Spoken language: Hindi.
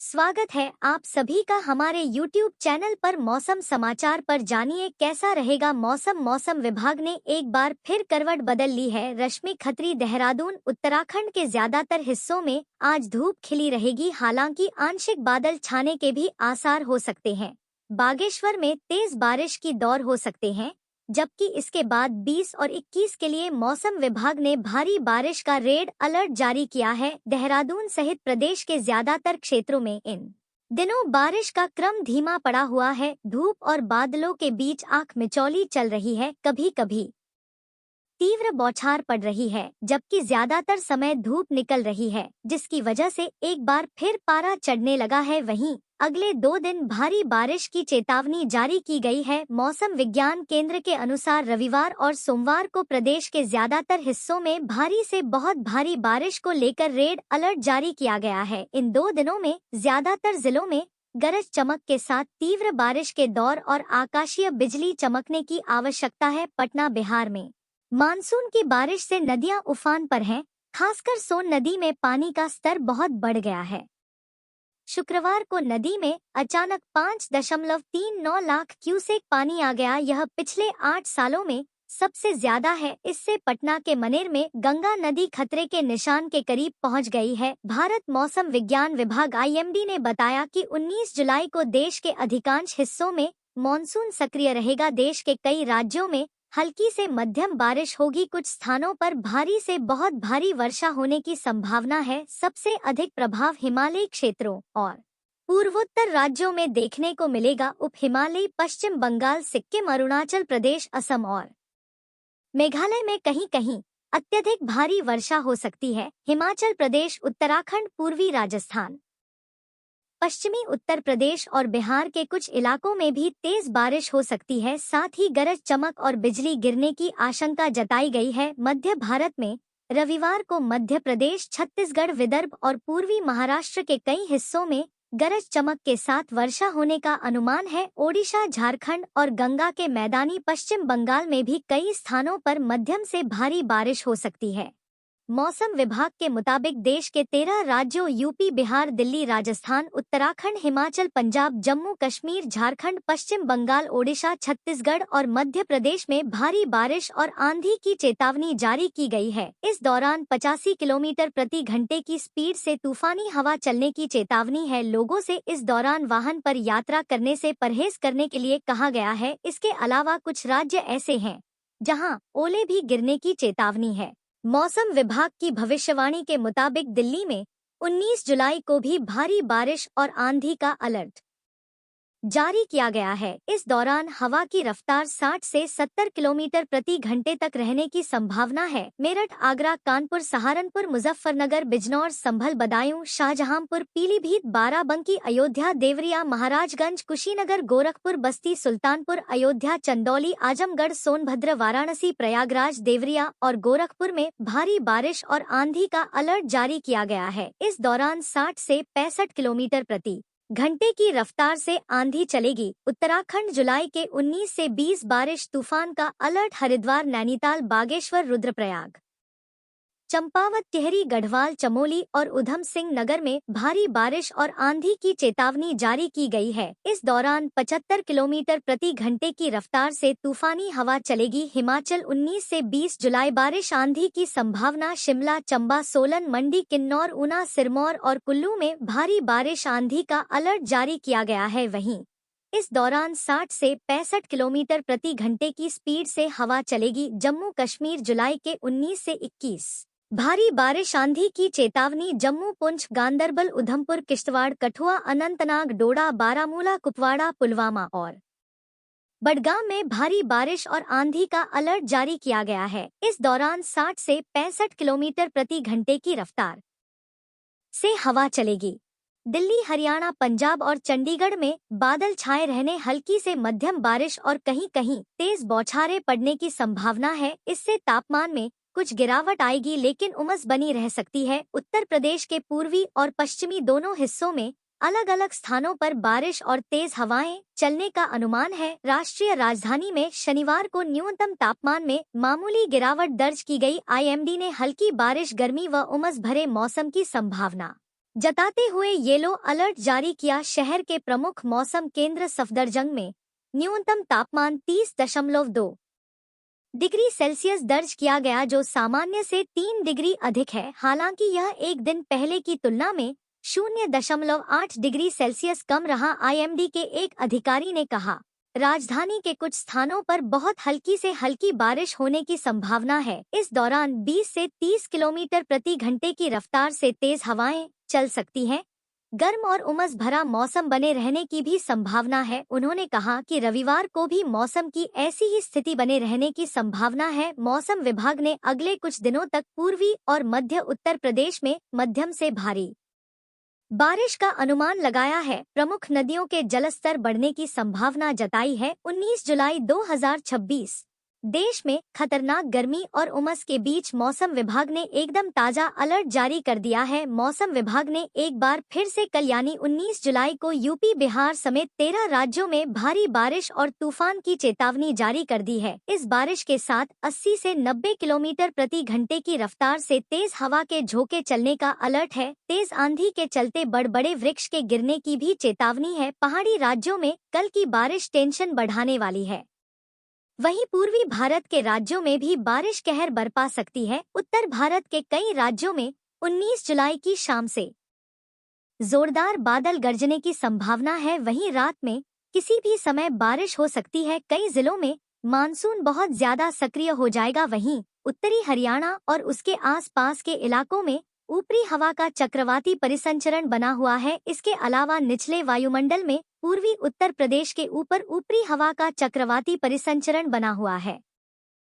स्वागत है आप सभी का हमारे YouTube चैनल पर। मौसम समाचार पर जानिए कैसा रहेगा मौसम। मौसम विभाग ने एक बार फिर करवट बदल ली है। रश्मि खत्री। देहरादून। उत्तराखंड के ज्यादातर हिस्सों में आज धूप खिली रहेगी, हालांकि आंशिक बादल छाने के भी आसार हो सकते हैं। बागेश्वर में तेज बारिश की दौर हो सकते हैं, जबकि इसके बाद 20 और 21 के लिए मौसम विभाग ने भारी बारिश का रेड अलर्ट जारी किया है। देहरादून सहित प्रदेश के ज्यादातर क्षेत्रों में इन दिनों बारिश का क्रम धीमा पड़ा हुआ है। धूप और बादलों के बीच आंख मिचौली चल रही है, कभी कभी तीव्र बौछार पड़ रही है, जबकि ज्यादातर समय धूप निकल रही है, जिसकी वजह से एक बार फिर पारा चढ़ने लगा है। वहीं अगले 2 दिन भारी बारिश की चेतावनी जारी की गई है। मौसम विज्ञान केंद्र के अनुसार रविवार और सोमवार को प्रदेश के ज्यादातर हिस्सों में भारी से बहुत भारी बारिश को लेकर रेड अलर्ट जारी किया गया है। इन 2 दिनों में ज्यादातर जिलों में गरज चमक के साथ तीव्र बारिश के दौर और आकाशीय बिजली चमकने की आवश्यकता है। पटना। बिहार में मानसून की बारिश से नदियां उफान पर हैं, खासकर सोन नदी में पानी का स्तर बहुत बढ़ गया है। शुक्रवार को नदी में अचानक 5.39 लाख क्यूसेक पानी आ गया। यह पिछले 8 सालों में सबसे ज्यादा है। इससे पटना के मनेर में गंगा नदी खतरे के निशान के करीब पहुंच गई है। भारत मौसम विज्ञान विभाग (IMD) ने बताया कि 19 जुलाई को देश के अधिकांश हिस्सों में मॉनसून सक्रिय रहेगा। देश के कई राज्यों में हल्की से मध्यम बारिश होगी। कुछ स्थानों पर भारी से बहुत भारी वर्षा होने की संभावना है। सबसे अधिक प्रभाव हिमालयी क्षेत्रों और पूर्वोत्तर राज्यों में देखने को मिलेगा। उप हिमालयी पश्चिम बंगाल, सिक्किम, अरुणाचल प्रदेश, असम और मेघालय में कहीं कहीं अत्यधिक भारी वर्षा हो सकती है। हिमाचल प्रदेश, उत्तराखंड, पूर्वी राजस्थान, पश्चिमी उत्तर प्रदेश और बिहार के कुछ इलाकों में भी तेज बारिश हो सकती है। साथ ही गरज चमक और बिजली गिरने की आशंका जताई गई है। मध्य भारत में रविवार को मध्य प्रदेश, छत्तीसगढ़, विदर्भ और पूर्वी महाराष्ट्र के कई हिस्सों में गरज चमक के साथ वर्षा होने का अनुमान है। ओडिशा, झारखंड और गंगा के मैदानी पश्चिम बंगाल में भी कई स्थानों पर मध्यम से भारी बारिश हो सकती है। मौसम विभाग के मुताबिक देश के 13 राज्यों यूपी, बिहार, दिल्ली, राजस्थान, उत्तराखंड, हिमाचल, पंजाब, जम्मू कश्मीर, झारखंड, पश्चिम बंगाल, ओडिशा, छत्तीसगढ़ और मध्य प्रदेश में भारी बारिश और आंधी की चेतावनी जारी की गई है। इस दौरान 85 किलोमीटर प्रति घंटे की स्पीड से तूफानी हवा चलने की चेतावनी है। लोगों से इस दौरान वाहन पर यात्रा करने से परहेज करने के लिए कहा गया है। इसके अलावा कुछ राज्य ऐसे हैं जहां ओले भी गिरने की चेतावनी है। मौसम विभाग की भविष्यवाणी के मुताबिक दिल्ली में 19 जुलाई को भी भारी बारिश और आंधी का अलर्ट जारी किया गया है। इस दौरान हवा की रफ्तार 60 से 70 किलोमीटर प्रति घंटे तक रहने की संभावना है। मेरठ, आगरा, कानपुर, सहारनपुर, मुजफ्फरनगर, बिजनौर, संभल, बदायूं, शाहजहांपुर, पीलीभीत, बाराबंकी, अयोध्या, देवरिया, महाराजगंज, कुशीनगर, गोरखपुर, बस्ती, सुल्तानपुर, अयोध्या, चंदौली, आजमगढ़, सोनभद्र, वाराणसी, प्रयागराज, देवरिया और गोरखपुर में भारी बारिश और आंधी का अलर्ट जारी किया गया है। इस दौरान 60 से 65 किलोमीटर प्रति घंटे की रफ्तार से आंधी चलेगी। उत्तराखंड जुलाई के 19 से 20 बारिश तूफान का अलर्ट। हरिद्वार, नैनीताल, बागेश्वर, रुद्रप्रयाग, चंपावत, टिहरी, गढ़वाल, चमोली और उधम सिंह नगर में भारी बारिश और आंधी की चेतावनी जारी की गई है। इस दौरान 75 किलोमीटर प्रति घंटे की रफ्तार से तूफानी हवा चलेगी। हिमाचल 19 से 20 जुलाई बारिश आंधी की संभावना। शिमला, चंबा, सोलन, मंडी, किन्नौर, ऊना, सिरमौर और कुल्लू में भारी बारिश आंधी का अलर्ट जारी किया गया है। वहीं इस दौरान 60 से 65 किलोमीटर प्रति घंटे की स्पीड से हवा चलेगी। जम्मू कश्मीर जुलाई के 19 से 21 भारी बारिश आंधी की चेतावनी। जम्मू, पुंछ, गांदरबल, उधमपुर, किश्तवाड़, कठुआ, अनंतनाग, डोडा, बारामूला, कुपवाड़ा, पुलवामा और बडगाम में भारी बारिश और आंधी का अलर्ट जारी किया गया है। इस दौरान 60 से 65 किलोमीटर प्रति घंटे की रफ्तार से हवा चलेगी। दिल्ली, हरियाणा, पंजाब और चंडीगढ़ में बादल छाए रहने, हल्की से मध्यम बारिश और कहीं कहीं तेज बौछारें पड़ने की संभावना है। इससे तापमान में कुछ गिरावट आएगी, लेकिन उमस बनी रह सकती है। उत्तर प्रदेश के पूर्वी और पश्चिमी दोनों हिस्सों में अलग अलग स्थानों पर बारिश और तेज हवाएं चलने का अनुमान है। राष्ट्रीय राजधानी में शनिवार को न्यूनतम तापमान में मामूली गिरावट दर्ज की गई। IMD ने हल्की बारिश, गर्मी व उमस भरे मौसम की संभावना जताते हुए येलो अलर्ट जारी किया। शहर के प्रमुख मौसम केंद्र सफदरजंग में न्यूनतम तापमान 30.2 डिग्री सेल्सियस दर्ज किया गया, जो सामान्य से 3 डिग्री अधिक है। हालांकि यह एक दिन पहले की तुलना में 0.8 डिग्री सेल्सियस कम रहा। आईएमडी के एक अधिकारी ने कहा, राजधानी के कुछ स्थानों पर बहुत हल्की से हल्की बारिश होने की संभावना है। इस दौरान 20 से 30 किलोमीटर प्रति घंटे की रफ्तार से तेज हवाएं चल सकती हैं। गर्म और उमस भरा मौसम बने रहने की भी संभावना है। उन्होंने कहा कि रविवार को भी मौसम की ऐसी ही स्थिति बने रहने की संभावना है। मौसम विभाग ने अगले कुछ दिनों तक पूर्वी और मध्य उत्तर प्रदेश में मध्यम से भारी बारिश का अनुमान लगाया है। प्रमुख नदियों के जलस्तर बढ़ने की संभावना जताई है। 19 जुलाई 2026 देश में खतरनाक गर्मी और उमस के बीच मौसम विभाग ने एकदम ताजा अलर्ट जारी कर दिया है। मौसम विभाग ने एक बार फिर से कल यानी 19 जुलाई को यूपी, बिहार समेत 13 राज्यों में भारी बारिश और तूफान की चेतावनी जारी कर दी है। इस बारिश के साथ 80 से 90 किलोमीटर प्रति घंटे की रफ्तार से तेज हवा के झोंके चलने का अलर्ट है। तेज आंधी के चलते बड़े वृक्ष के गिरने की भी चेतावनी है। पहाड़ी राज्यों में कल की बारिश टेंशन बढ़ाने वाली है। वहीं पूर्वी भारत के राज्यों में भी बारिश कहर बरपा सकती है। उत्तर भारत के कई राज्यों में 19 जुलाई की शाम से जोरदार बादल गरजने की संभावना है। वहीं रात में किसी भी समय बारिश हो सकती है। कई जिलों में मानसून बहुत ज्यादा सक्रिय हो जाएगा। वहीं उत्तरी हरियाणा और उसके आसपास के इलाकों में ऊपरी हवा का चक्रवाती परिसंचरण बना हुआ है। इसके अलावा निचले वायुमंडल में पूर्वी उत्तर प्रदेश के ऊपर ऊपरी हवा का चक्रवाती परिसंचरण बना हुआ है।